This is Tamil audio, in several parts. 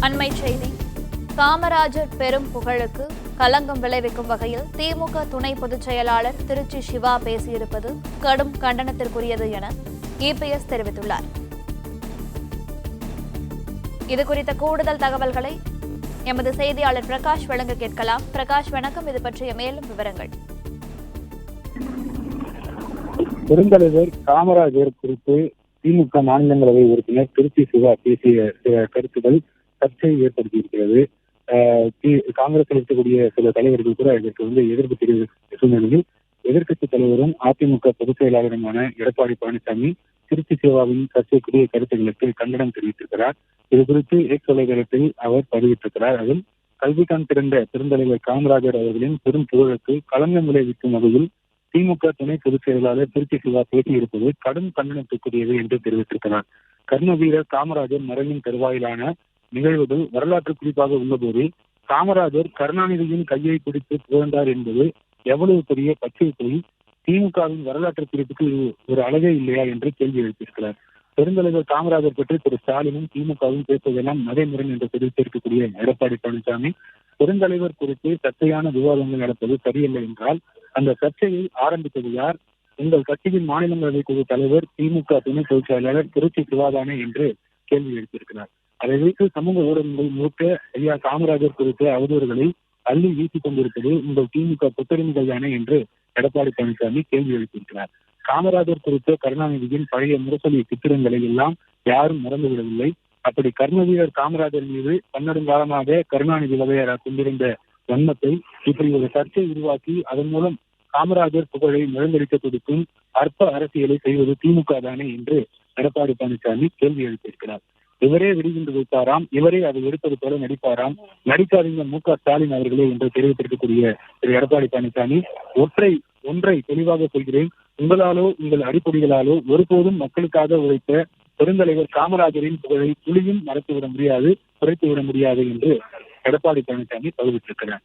அண்மை செய்தி. காமராஜர் பெரும் புகழுக்கு களங்கம் விளைவிக்கும் வகையில் திமுக துணை பொதுச் செயலாளர் திருச்சி சிவா பேசியிருப்பது கடும் கண்டனத்திற்குரியது என இபிஎஸ் தெரிவித்துள்ளார். இதுகுறித்த கூடுதல் தகவல்களை எமது செய்தியாளர் பிரகாஷ் வழங்க கேட்கலாம். பிரகாஷ், வணக்கம். இது பற்றிய மேலும் விவரங்கள். பெருந்தலைவர் காமராஜர் குறித்து திமுக மாநிலங்களவை உறுப்பினர் திருச்சி சிவா பேசிய சில கருத்துக்கள் சர்ச்சையை ஏற்படுத்தியிருக்கிறது. காங்கிரஸில் இருக்கக்கூடிய சில தலைவர்கள் கூட இதற்கு எதிர்ப்பு தெரிவித்த சூழ்நிலையில் எதிர்க்கட்சித் தலைவரும் அதிமுக பொதுச் செயலாளருமான எடப்பாடி பழனிசாமி திருச்சி சிவாவின் சர்ச்சைக்குரிய கருத்துக்களுக்கு கண்டனம் தெரிவித்திருக்கிறார். இது குறித்து எக்ஸ் வலைதளத்தில் அவர் பதிவிட்டிருக்கிறார். அதில் கல்விக்கான் பிறந்த பெருந்தலைவர் காமராஜர் அவர்களின் பெரும் புகழுக்கு களங்கம் விளைவிக்கும் வகையில் திமுக துணை பொதுச் செயலாளர் திருச்சி சிவா பேசியிருப்பது கடும் கண்டனத்துக்குரியது என்று தெரிவித்திருக்கிறார். கர்ம வீரர் காமராஜர் மறைவின் தருவாயிலான நிகழ்வுகள் வரலாற்று குறிப்பாக உள்ளபோது காமராஜர் கருணாநிதியின் கையை பிடித்து புகழ்ந்தார் என்பது எவ்வளவு பெரிய பச்சை பொய். திமுகவின் வரலாற்று குறிப்புக்கு ஒரு அழகே இல்லையா என்று கேள்வி எழுப்பியிருக்கிறார். பெருந்தலைவர் காமராஜர் பற்றி திரு ஸ்டாலினும் திமுகவும் பேசுவதெல்லாம் மதைமுரண் என்று தெரிவித்திருக்கக்கூடிய எடப்பாடி பழனிசாமி பெருந்தலைவர் குறித்து சர்ச்சையான விவாதங்கள் நடப்பது சரியில்லை என்றால் அந்த சர்ச்சையை ஆரம்பித்தது யார்? உங்கள் கட்சியின் மாநிலங்களவை குழு தலைவர் திமுக துணை பொதுச் செயலாளர் திருச்சி சிவாதானே என்று கேள்வி எழுப்பியிருக்கிறார். அதை வைத்து சமூக ஊடகங்கள் முழுக்க ஐயா காமராஜர் குறித்த அவதூறுகளை அள்ளி வீசிக் கொண்டிருப்பது உங்கள் திமுக புத்தரிமைகள் தானே என்று எடப்பாடி பழனிசாமி கேள்வி எழுப்பியிருக்கிறார். காமராஜர் குறித்த கருணாநிதியின் பழைய முரசொலி சித்திரங்களை எல்லாம் யாரும் மறந்துவிடவில்லை. அப்படி கர்ம வீரர் காமராஜர் மீது பன்னெடுங்காலமாக கருணாநிதி வகையரா கொண்டிருந்த வன்மத்தை இப்படி ஒரு சர்ச்சை உருவாக்கி அதன் மூலம் காமராஜர் புகழை முழங்கடிக்க கொடுக்கும் அற்ப அரசியலை செய்வது திமுக தானே என்று எடப்பாடி பழனிசாமி கேள்வி எழுப்பியிருக்கிறார். இவரே விடுகின்று வைத்தாராம், இவரே அதை எடுப்பது போல நடிப்பாராம், நடிக்காதீங்க மு.க. ஸ்டாலின் அவர்களே என்று தெரிவித்திருக்கக்கூடிய திரு எடப்பாடி பழனிசாமி ஒன்றை தெளிவாக சொல்கிறேன், உங்களாலோ உங்கள் அடிப்படைகளாலோ ஒருபோதும் மக்களுக்காக உழைத்த பெருந்தலைவர் காமராஜரின் புகழை துளியும் மறைத்துவிட முடியாது, குறைத்துவிட முடியாது என்று எடப்பாடி பழனிசாமி பதிவிட்டிருக்கிறார்.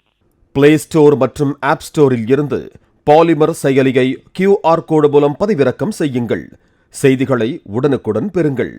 பிளே ஸ்டோர் மற்றும் ஆப் ஸ்டோரில் இருந்து பாலிமர் செயலியை QR கோடு மூலம் பதிவிறக்கம் செய்யுங்கள். செய்திகளை உடனுக்குடன் பெறுங்கள்.